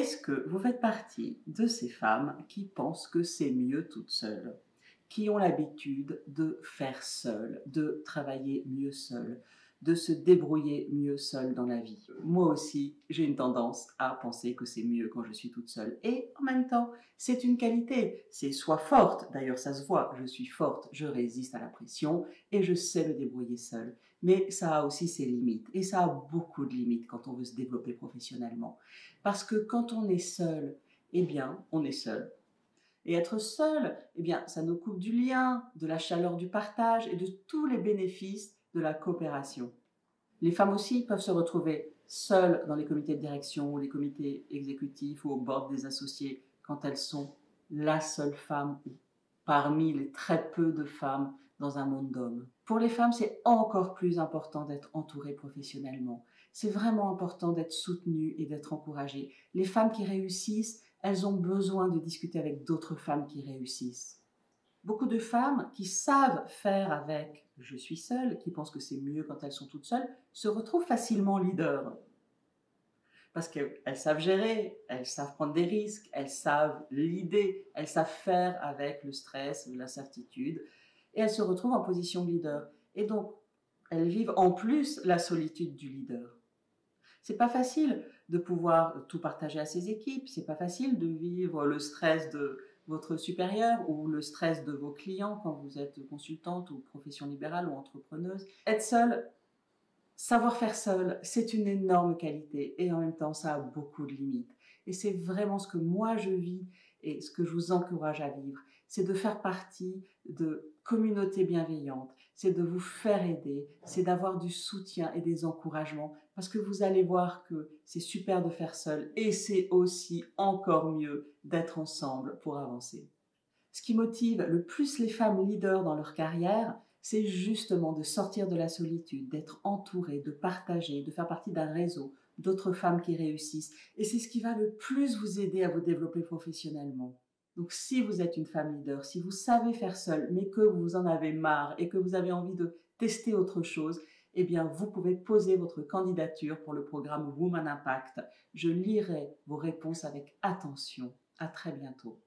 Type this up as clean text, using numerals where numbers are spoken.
Est-ce que vous faites partie de ces femmes qui pensent que c'est mieux toute seule, qui ont l'habitude de faire seule, de travailler mieux seule, de se débrouiller mieux seule dans la vie? Moi aussi, j'ai une tendance à penser que c'est mieux quand je suis toute seule. Et en même temps, c'est une qualité. C'est soit forte, d'ailleurs ça se voit, je suis forte, je résiste à la pression et je sais me débrouiller seule. Mais ça a aussi ses limites. Et ça a beaucoup de limites quand on veut se développer professionnellement. Parce que quand on est seul, eh bien, on est seul. Et être seul, eh bien, ça nous coupe du lien, de la chaleur du partage et de tous les bénéfices de la coopération. Les femmes aussi peuvent se retrouver seules dans les comités de direction ou les comités exécutifs ou au board des associés quand elles sont la seule femme ou parmi les très peu de femmes dans un monde d'hommes. Pour les femmes, c'est encore plus important d'être entourées professionnellement. C'est vraiment important d'être soutenues et d'être encouragées. Les femmes qui réussissent, elles ont besoin de discuter avec d'autres femmes qui réussissent. Beaucoup de femmes qui savent faire avec « je suis seule », qui pensent que c'est mieux quand elles sont toutes seules, se retrouvent facilement leaders. Parce qu'elles savent gérer, elles savent prendre des risques, elles savent l'idée, elles savent faire avec le stress, l'incertitude, et elles se retrouvent en position de leader. Et donc, elles vivent en plus la solitude du leader. C'est pas facile de pouvoir tout partager à ses équipes, c'est pas facile de vivre le stress de votre supérieur ou le stress de vos clients quand vous êtes consultante ou profession libérale ou entrepreneuse. Être seule, savoir faire seul, c'est une énorme qualité et en même temps, ça a beaucoup de limites. Et c'est vraiment ce que moi je vis et ce que je vous encourage à vivre, c'est de faire partie de communautés bienveillantes, c'est de vous faire aider, c'est d'avoir du soutien et des encouragements parce que vous allez voir que c'est super de faire seul et c'est aussi encore mieux d'être ensemble pour avancer. Ce qui motive le plus les femmes leaders dans leur carrière, c'est justement de sortir de la solitude, d'être entourée, de partager, de faire partie d'un réseau d'autres femmes qui réussissent. Et c'est ce qui va le plus vous aider à vous développer professionnellement. Donc si vous êtes une femme leader, si vous savez faire seule, mais que vous en avez marre et que vous avez envie de tester autre chose, eh bien vous pouvez poser votre candidature pour le programme Woman Impact. Je lirai vos réponses avec attention. À très bientôt.